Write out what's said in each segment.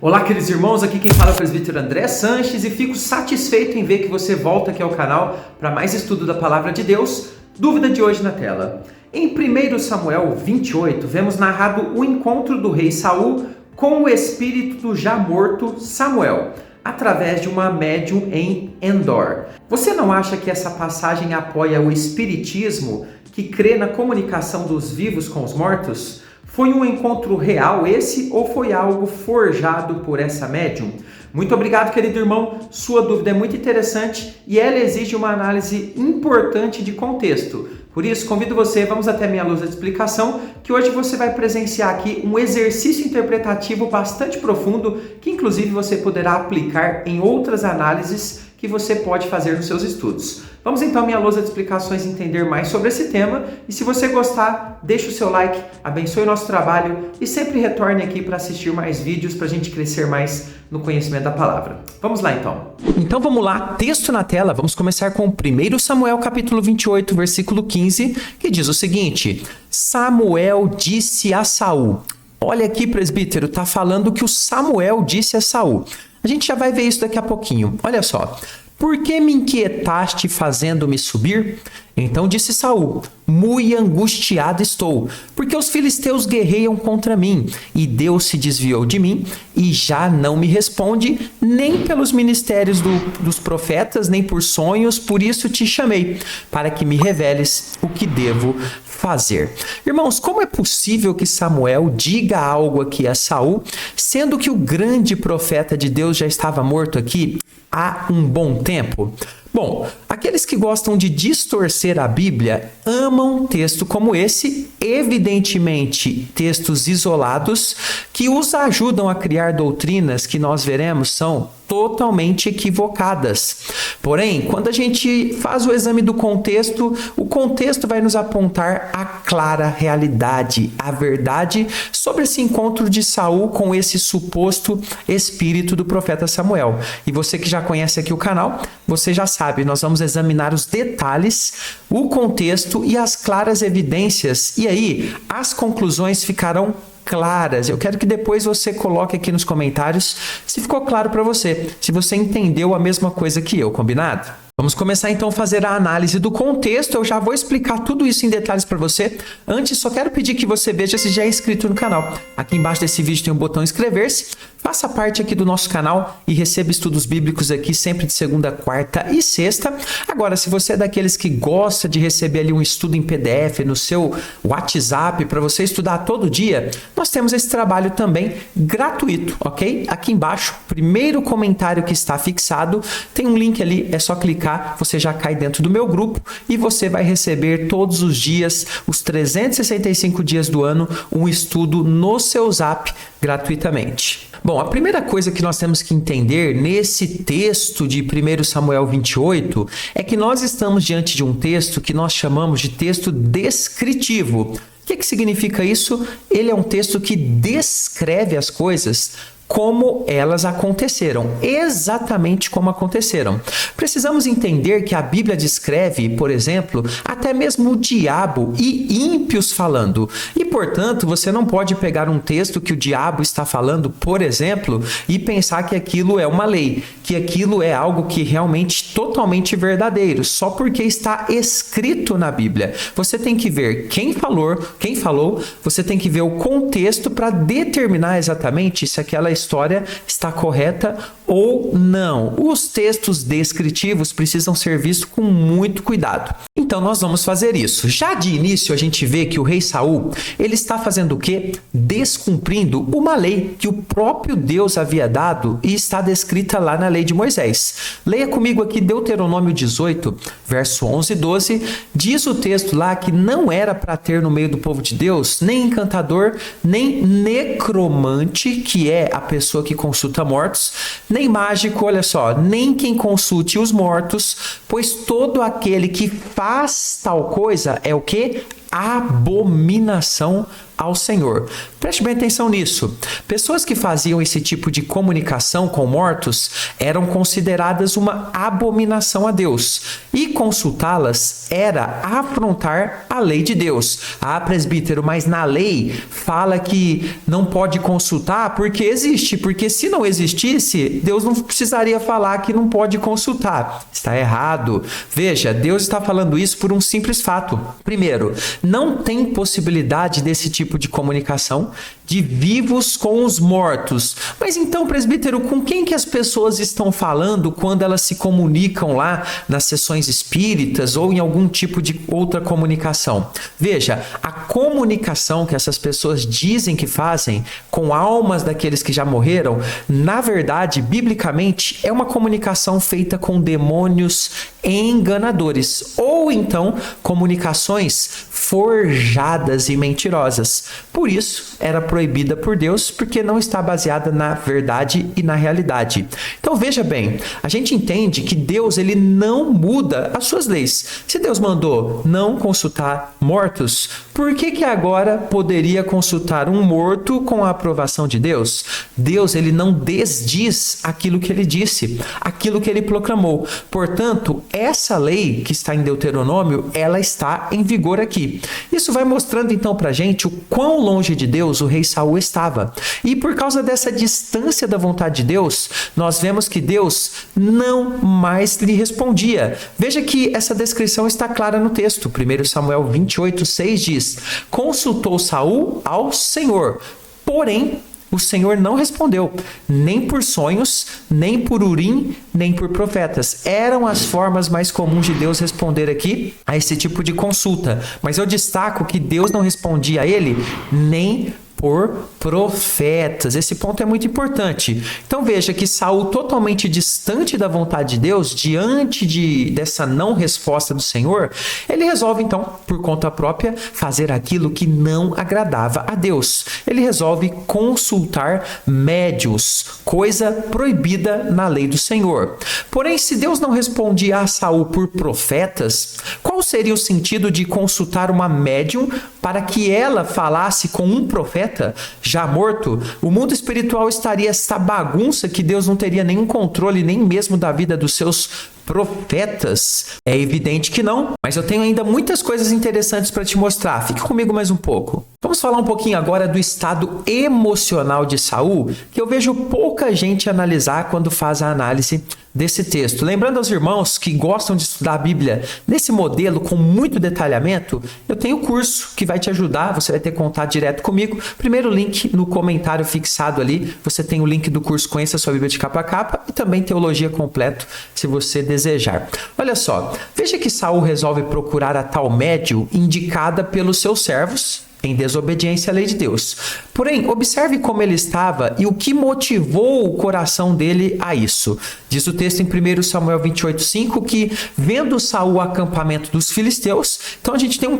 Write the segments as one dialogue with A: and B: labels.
A: Olá, queridos irmãos, aqui quem fala é o presbítero André Sanches e fico satisfeito em ver que você volta aqui ao canal para mais estudo da Palavra de Deus. Dúvida de hoje na tela. Em 1 Samuel 28, vemos narrado o encontro do rei Saul com o espírito do já morto Samuel, através de uma médium em Endor. Você não acha que essa passagem apoia o espiritismo, que crê na comunicação dos vivos com os mortos? Foi um encontro real esse ou foi algo forjado por essa médium? Muito obrigado, querido irmão. Sua dúvida é muito interessante e ela exige uma análise importante de contexto. Por isso, convido você, vamos até minha lousa de explicação, que hoje você vai presenciar aqui um exercício interpretativo bastante profundo, que inclusive você poderá aplicar em outras análises que você pode fazer nos seus estudos. Vamos então à minha lousa de explicações entender mais sobre esse tema, e se você gostar, deixe o seu like, abençoe o nosso trabalho e sempre retorne aqui para assistir mais vídeos para a gente crescer mais no conhecimento da palavra. Vamos lá então. Então vamos lá, texto na tela, vamos começar com 1 Samuel capítulo 28, versículo 15, que diz o seguinte: Samuel disse a Saul. Olha aqui, presbítero, está falando que o Samuel disse a Saul. A gente já vai ver isso daqui a pouquinho. Olha só. Por que me inquietaste fazendo-me subir? Então disse Saul: muito angustiado estou, porque os filisteus guerreiam contra mim, e Deus se desviou de mim, e já não me responde, nem pelos ministérios dos profetas, nem por sonhos, por isso te chamei, para que me reveles o que devo fazer. Irmãos, como é possível que Samuel diga algo aqui a Saul, sendo que o grande profeta de Deus já estava morto aqui há um bom tempo? Bom, aqueles que gostam de distorcer a Bíblia amam texto como esse, evidentemente textos isolados, que os ajudam a criar doutrinas que nós veremos são totalmente equivocadas. Porém, quando a gente faz o exame do contexto, o contexto vai nos apontar a clara realidade, a verdade sobre esse encontro de Saul com esse suposto espírito do profeta Samuel. E você que já conhece aqui o canal, você já sabe, nós vamos examinar os detalhes, o contexto e as claras evidências. E aí, as conclusões ficarão claras. Eu quero que depois você coloque aqui nos comentários se ficou claro para você, se você entendeu a mesma coisa que eu, combinado? Vamos começar então a fazer a análise do contexto. Eu já vou explicar tudo isso em detalhes para você. Antes, só quero pedir que você veja se já é inscrito no canal. Aqui embaixo desse vídeo tem um botão inscrever-se. Faça parte aqui do nosso canal e receba estudos bíblicos aqui sempre de segunda, quarta e sexta. Agora, se você é daqueles que gosta de receber ali um estudo em PDF no seu WhatsApp para você estudar todo dia, nós temos esse trabalho também gratuito, ok? Aqui embaixo, primeiro comentário que está fixado, tem um link ali, é só clicar, você já cai dentro do meu grupo e você vai receber todos os dias, os 365 dias do ano, um estudo no seu Zap gratuitamente. Bom, a primeira coisa que nós temos que entender nesse texto de 1 Samuel 28 é que nós estamos diante de um texto que nós chamamos de texto descritivo. O que significa isso? Ele é um texto que descreve as coisas como elas aconteceram, exatamente como aconteceram. Precisamos entender que a Bíblia descreve, por exemplo, até mesmo o diabo e ímpios falando. E, portanto, você não pode pegar um texto que o diabo está falando, por exemplo, e pensar que aquilo é uma lei, que aquilo é algo que realmente totalmente verdadeiro, só porque está escrito na Bíblia. Você tem que ver quem falou, você tem que ver o contexto para determinar exatamente se aquela história está correta ou não. Os textos descritivos precisam ser vistos com muito cuidado. Então nós vamos fazer isso. Já de início a gente vê que o rei Saul, ele está fazendo o quê? Descumprindo uma lei que o próprio Deus havia dado e está descrita lá na lei de Moisés. Leia comigo aqui Deuteronômio 18, verso 11 e 12. Diz o texto lá que não era para ter no meio do povo de Deus nem encantador, nem necromante, que é a pessoa que consulta mortos, nem mágico, olha só, nem quem consulte os mortos, pois todo aquele que faz tal coisa é o quê? abominação ao Senhor. Preste bem atenção nisso. Pessoas que faziam esse tipo de comunicação com mortos eram consideradas uma abominação a Deus. E consultá-las era afrontar a lei de Deus. Ah, presbítero, mas na lei fala que não pode consultar porque existe. Porque se não existisse, Deus não precisaria falar que não pode consultar. Está errado. Veja, Deus está falando isso por um simples fato. Primeiro, não tem possibilidade desse tipo de comunicação de vivos com os mortos. Mas então, presbítero, com quem que as pessoas estão falando quando elas se comunicam lá nas sessões espíritas ou em algum tipo de outra comunicação? Veja, a comunicação que essas pessoas dizem que fazem com almas daqueles que já morreram, na verdade, biblicamente, é uma comunicação feita com demônios enganadores, ou então comunicações forjadas e mentirosas. Por isso, era proibida por Deus, porque não está baseada na verdade e na realidade. Então veja bem, a gente entende que Deus ele não muda as suas leis. Se Deus mandou não consultar mortos, por que agora poderia consultar um morto com a aprovação de Deus? Deus ele não desdiz aquilo que ele disse, aquilo que ele proclamou. Portanto, essa lei que está em Deuteronômio, ela está em vigor aqui. Isso vai mostrando então pra gente o quão longe de Deus o rei Saul estava. E por causa dessa distância da vontade de Deus, nós vemos que Deus não mais lhe respondia. Veja que essa descrição está clara no texto. 1 Samuel 28:6 diz: consultou Saul ao Senhor, porém o Senhor não respondeu, nem por sonhos, nem por urim, nem por profetas. Eram as formas mais comuns de Deus responder aqui a esse tipo de consulta. Mas eu destaco que Deus não respondia a ele nem por profetas. Esse ponto é muito importante. Então veja que Saul, totalmente distante da vontade de Deus, diante dessa não resposta do Senhor, ele resolve então, por conta própria, fazer aquilo que não agradava a Deus. Ele resolve consultar médiuns, coisa proibida na lei do Senhor. Porém, se Deus não respondia a Saul por profetas, qual seria o sentido de consultar uma médium para que ela falasse com um profeta já morto? O mundo espiritual estaria essa bagunça que Deus não teria nenhum controle nem mesmo da vida dos seus profetas? É evidente que não, mas eu tenho ainda muitas coisas interessantes para te mostrar. Fique comigo mais um pouco. Vamos falar um pouquinho agora do estado emocional de Saul, que eu vejo pouca gente analisar quando faz a análise desse texto. Lembrando aos irmãos que gostam de estudar a Bíblia nesse modelo com muito detalhamento, eu tenho um curso que vai te ajudar, você vai ter contato direto comigo. Primeiro link no comentário fixado ali, você tem o link do curso Conheça a Sua Bíblia de Capa a Capa e também Teologia Completo, se você desejar. Olha só, veja que Saul resolve procurar a tal médium indicada pelos seus servos, em desobediência à lei de Deus. Porém, observe como ele estava e o que motivou o coração dele a isso. Diz o texto em 1 Samuel 28:5 que, vendo Saul o acampamento dos filisteus, então a gente tem um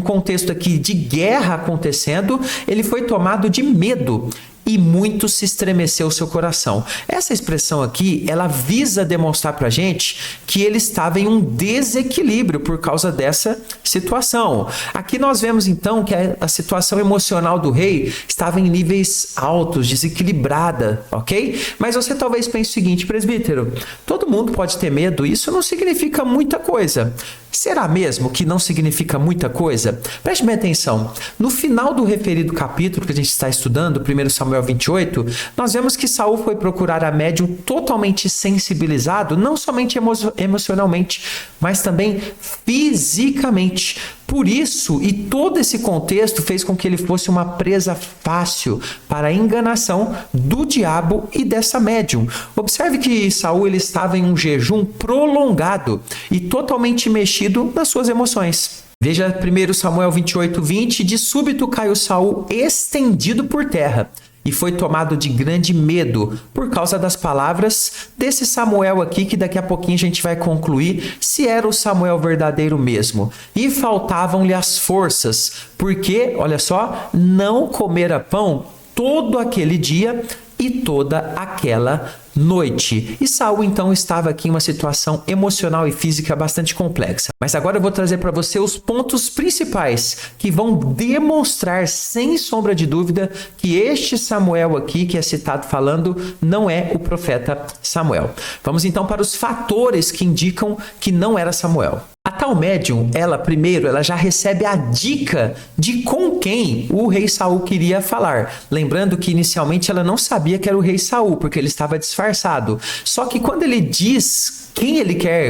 A: contexto aqui de guerra acontecendo, ele foi tomado de medo e muito se estremeceu o seu coração. Essa expressão aqui, ela visa demonstrar pra gente que ele estava em um desequilíbrio por causa dessa situação. Aqui nós vemos então que a situação emocional do rei estava em níveis altos, desequilibrada, ok? Mas você talvez pense o seguinte, presbítero, todo mundo pode ter medo, isso não significa muita coisa. Será mesmo que não significa muita coisa? Preste bem atenção. No final do referido capítulo que a gente está estudando, 1 Samuel 28, nós vemos que Saul foi procurar a médium totalmente sensibilizado, não somente emocionalmente, mas também fisicamente. Por isso, e todo esse contexto fez com que ele fosse uma presa fácil para a enganação do diabo e dessa médium. Observe que Saul ele estava em um jejum prolongado e totalmente mexido nas suas emoções. Veja 1 Samuel 28:20, de súbito caiu Saul estendido por terra e foi tomado de grande medo por causa das palavras desse Samuel aqui, que daqui a pouquinho a gente vai concluir se era o Samuel verdadeiro mesmo. E faltavam-lhe as forças, porque, olha só, não comera pão todo aquele dia e toda aquela noite. E Saul então estava aqui em uma situação emocional e física bastante complexa. Mas agora eu vou trazer para você os pontos principais que vão demonstrar sem sombra de dúvida que este Samuel aqui que é citado falando não é o profeta Samuel. Vamos então para os fatores que indicam que não era Samuel. A tal médium, ela já recebe a dica de com quem o rei Saul queria falar. Lembrando que inicialmente ela não sabia que era o rei Saul, porque ele estava disfarçado. Só que quando ele diz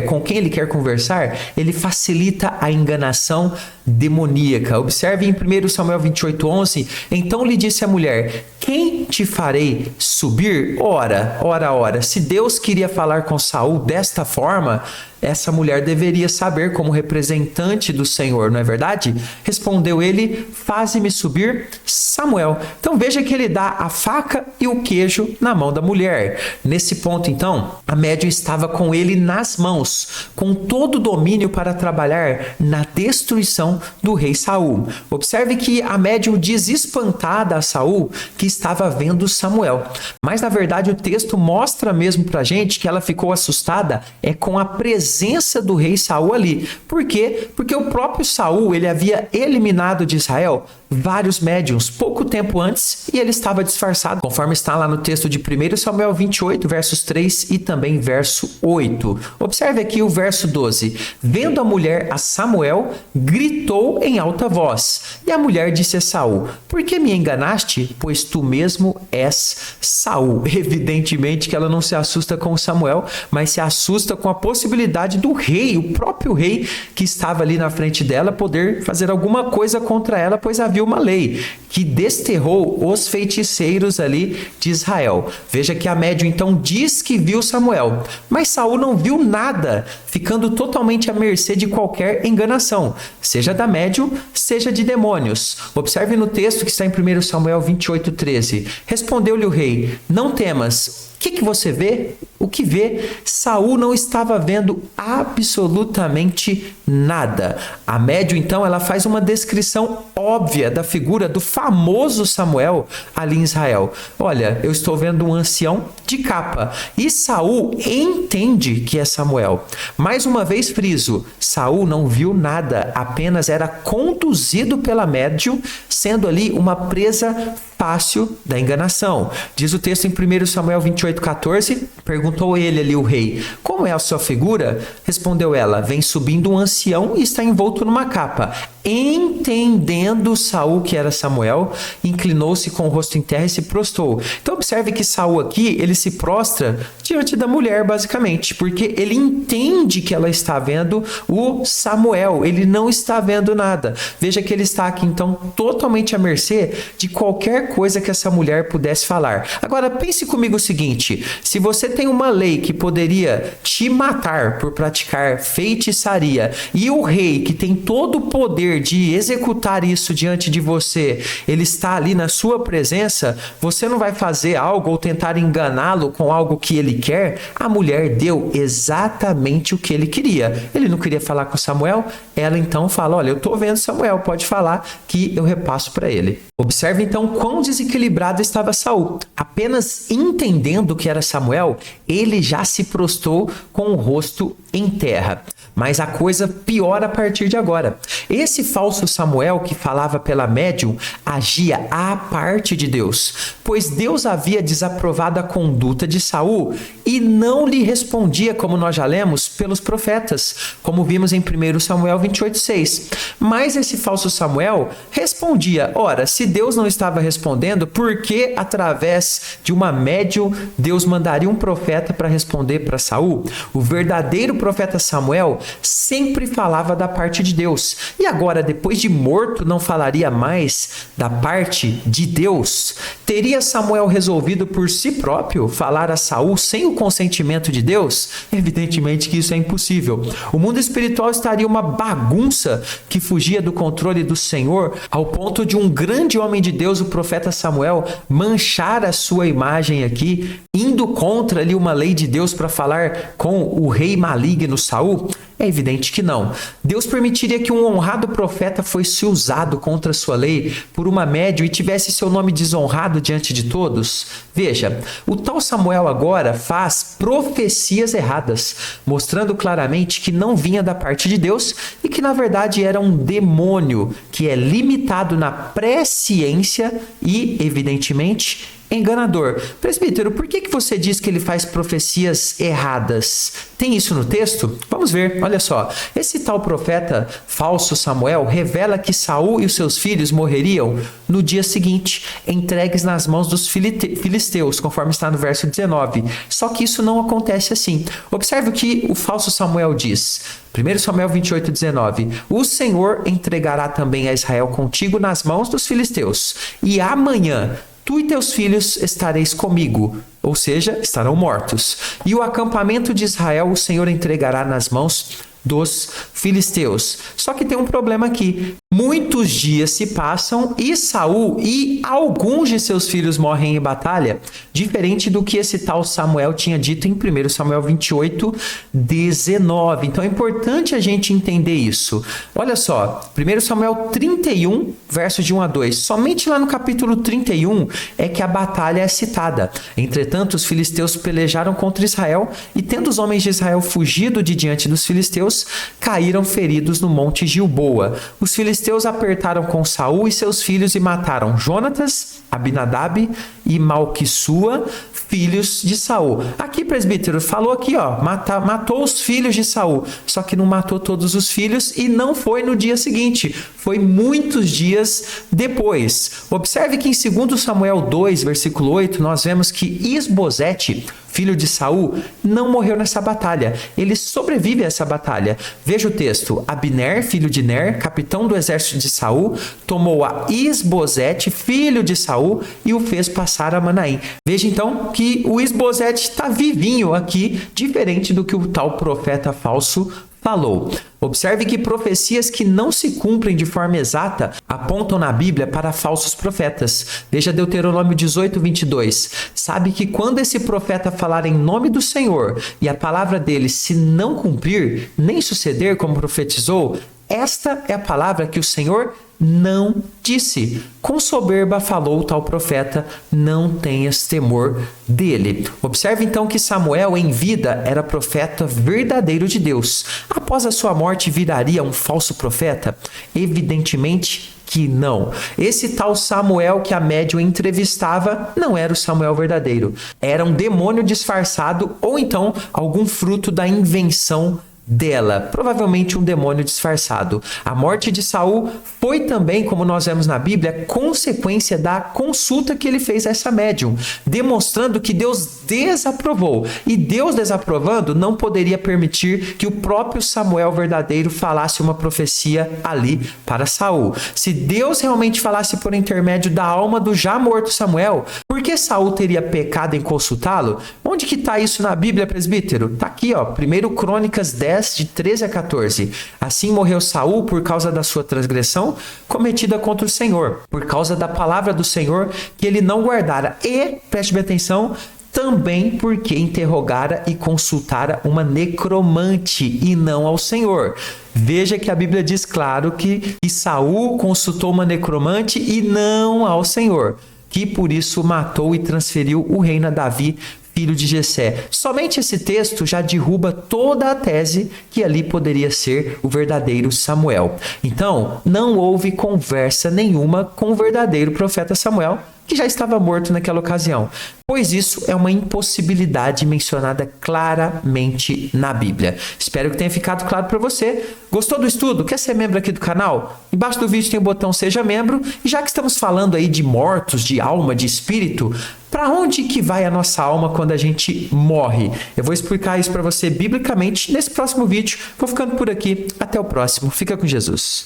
A: com quem ele quer conversar, ele facilita a enganação demoníaca. Observe em 1 Samuel 28:11, então lhe disse a mulher: quem te farei subir? Ora, se Deus queria falar com Saul desta forma, essa mulher deveria saber como representante do Senhor, não é verdade? Respondeu ele: faze-me subir, Samuel. Então veja que ele dá a faca e o queijo na mão da mulher. Nesse ponto então, a médium estava com ele nas mãos, com todo o domínio para trabalhar na destruição do rei Saul. Observe que a médium diz espantada a Saul que estava vendo Samuel. Mas na verdade o texto mostra mesmo pra gente que ela ficou assustada com a presença do rei Saul ali. Por quê? Porque o próprio Saul, ele havia eliminado de Israel vários médiuns pouco tempo antes e ele estava disfarçado, conforme está lá no texto de 1 Samuel 28, versos 3 e também verso 8. Observe aqui o verso 12. Vendo a mulher a Samuel, gritou em alta voz. E a mulher disse a Saul: por que me enganaste? Pois tu mesmo és Saul. Evidentemente que ela não se assusta com Samuel, mas se assusta com a possibilidade do rei, o próprio rei que estava ali na frente dela, poder fazer alguma coisa contra ela, pois havia uma lei que desterrou os feiticeiros ali de Israel. Veja que a médium então diz que viu Samuel, mas Saul não viu nada, ficando totalmente à mercê de qualquer enganação, seja da médium, seja de demônios. Observe no texto que está em 1 Samuel 28:13. Respondeu-lhe o rei: não temas. O que você vê? O que vê? Saul não estava vendo absolutamente nada. A médium, então, ela faz uma descrição óbvia da figura do famoso Samuel ali em Israel. Olha, eu estou vendo um ancião de capa. E Saul entende que é Samuel. Mais uma vez friso, Saul não viu nada, apenas era conduzido pela médium, sendo ali uma presa fácil da enganação. Diz o texto em 1 Samuel 28:14, perguntou ele ali o rei: como é a sua figura? Respondeu ela: vem subindo um ancião e está envolto numa capa. Entendendo Saul que era Samuel, inclinou-se com o rosto em terra e se prostrou. Então observe que Saul aqui, ele se prostra diante da mulher basicamente, porque ele entende que ela está vendo o Samuel, ele não está vendo nada. Veja que ele está aqui então totalmente à mercê de qualquer coisa que essa mulher pudesse falar. Agora pense comigo o seguinte: se você tem uma lei que poderia te matar por praticar feitiçaria e o rei que tem todo o poder de executar isso diante de você, ele está ali na sua presença, você não vai fazer algo ou tentar enganá-lo com algo que ele quer? A mulher deu exatamente o que ele queria. Ele não queria falar com Samuel, ela então fala: olha, eu estou vendo Samuel, pode falar que eu repasso para ele. Observe então quão desequilibrado estava Saul. Apenas entendendo que era Samuel, ele já se prostrou com o rosto em terra. Mas a coisa piora a partir de agora. Esse falso Samuel que falava pela médium agia à parte de Deus, pois Deus havia desaprovado a conduta de Saul e não lhe respondia, como nós já lemos, pelos profetas, como vimos em 1 Samuel 28:6. Mas esse falso Samuel respondia: ora, se Deus não estava respondendo, por que através de uma médium Deus mandaria um profeta para responder para Saul? O verdadeiro profeta Samuel sempre falava da parte de Deus. E agora, depois de morto, não falaria mais da parte de Deus? Teria Samuel resolvido por si próprio falar a Saul sem o consentimento de Deus? Evidentemente que isso é impossível. O mundo espiritual estaria uma bagunça que fugia do controle do Senhor, ao ponto de um grande homem de Deus, o profeta Samuel, manchar a sua imagem aqui, indo contra ali uma lei de Deus para falar com o rei maligno Saul. É evidente que não. Deus permitiria que um honrado profeta fosse usado contra a sua lei por uma médium e tivesse seu nome desonrado diante de todos? Veja, o tal Samuel agora faz profecias erradas, mostrando claramente que não vinha da parte de Deus e que na verdade era um demônio que é limitado na presciência e, evidentemente, enganador. Presbítero, por que você diz que ele faz profecias erradas? Tem isso no texto? Vamos ver, olha só. Esse tal profeta falso Samuel revela que Saul e os seus filhos morreriam no dia seguinte, entregues nas mãos dos filisteus, conforme está no verso 19. Só que isso não acontece assim. Observe o que o falso Samuel diz. 1 Samuel 28, 19. O Senhor entregará também a Israel contigo nas mãos dos filisteus, e amanhã tu e teus filhos estareis comigo, ou seja, estarão mortos. E o acampamento de Israel o Senhor entregará nas mãos dos filisteus. Só que tem um problema aqui. Muitos dias se passam e Saul e alguns de seus filhos morrem em batalha, diferente do que esse tal Samuel tinha dito em 1 Samuel 28, 19. Então é importante a gente entender isso. Olha só, 1 Samuel 31, versos de 1 a 2. Somente lá no capítulo 31 é que a batalha é citada. Entretanto, os filisteus pelejaram contra Israel e, tendo os homens de Israel fugido de diante dos filisteus, caíram feridos no monte Gilboa. Os filisteus apertaram com Saul e seus filhos e mataram Jonatas, Abinadab e Malquissua, filhos de Saul. Aqui, presbítero, falou aqui, ó, matou os filhos de Saul, só que não matou todos os filhos e não foi no dia seguinte, foi muitos dias depois. Observe que em 2 Samuel 2, versículo 8, nós vemos que Isbosete, filho de Saul, não morreu nessa batalha. Ele sobrevive a essa batalha. Veja o texto. Abner, filho de Ner, capitão do exército de Saul, tomou a Isbosete, filho de Saul, e o fez passar a Manaim. Veja então que o Isbosete está vivinho aqui, diferente do que o tal profeta falso falou. Observe que profecias que não se cumprem de forma exata apontam na Bíblia para falsos profetas. Veja Deuteronômio 18, 22. Sabe que quando esse profeta falar em nome do Senhor e a palavra dele se não cumprir, nem suceder como profetizou, esta é a palavra que o Senhor não disse. Com soberba falou o tal profeta, não tenhas temor dele. Observe então que Samuel em vida era profeta verdadeiro de Deus. Após a sua morte viraria um falso profeta? Evidentemente que não. Esse tal Samuel que a médium entrevistava não era o Samuel verdadeiro. Era um demônio disfarçado ou então algum fruto da invenção dela, provavelmente um demônio disfarçado. A morte de Saul foi também, como nós vemos na Bíblia, consequência da consulta que ele fez a essa médium, demonstrando que Deus desaprovou. E Deus desaprovando não poderia permitir que o próprio Samuel verdadeiro falasse uma profecia ali para Saul. Se Deus realmente falasse por intermédio da alma do já morto Samuel, por que Saul teria pecado em consultá-lo? Onde que está isso na Bíblia, presbítero? Está aqui, ó, 1 Crônicas 10, de 13 a 14. Assim morreu Saul por causa da sua transgressão cometida contra o Senhor, por causa da palavra do Senhor que ele não guardara. E, preste bem atenção, também porque interrogara e consultara uma necromante e não ao Senhor. Veja que a Bíblia diz claro que Saul consultou uma necromante e não ao Senhor, que por isso matou e transferiu o reino a Davi, filho de Jessé. Somente esse texto já derruba toda a tese que ali poderia ser o verdadeiro Samuel. Então, não houve conversa nenhuma com o verdadeiro profeta Samuel, que já estava morto naquela ocasião, pois isso é uma impossibilidade mencionada claramente na Bíblia. Espero que tenha ficado claro para você. Gostou do estudo? Quer ser membro aqui do canal? Embaixo do vídeo tem o botão Seja Membro. E já que estamos falando aí de mortos, de alma, de espírito, para onde que vai a nossa alma quando a gente morre? Eu vou explicar isso para você biblicamente nesse próximo vídeo. Vou ficando por aqui. Até o próximo. Fica com Jesus.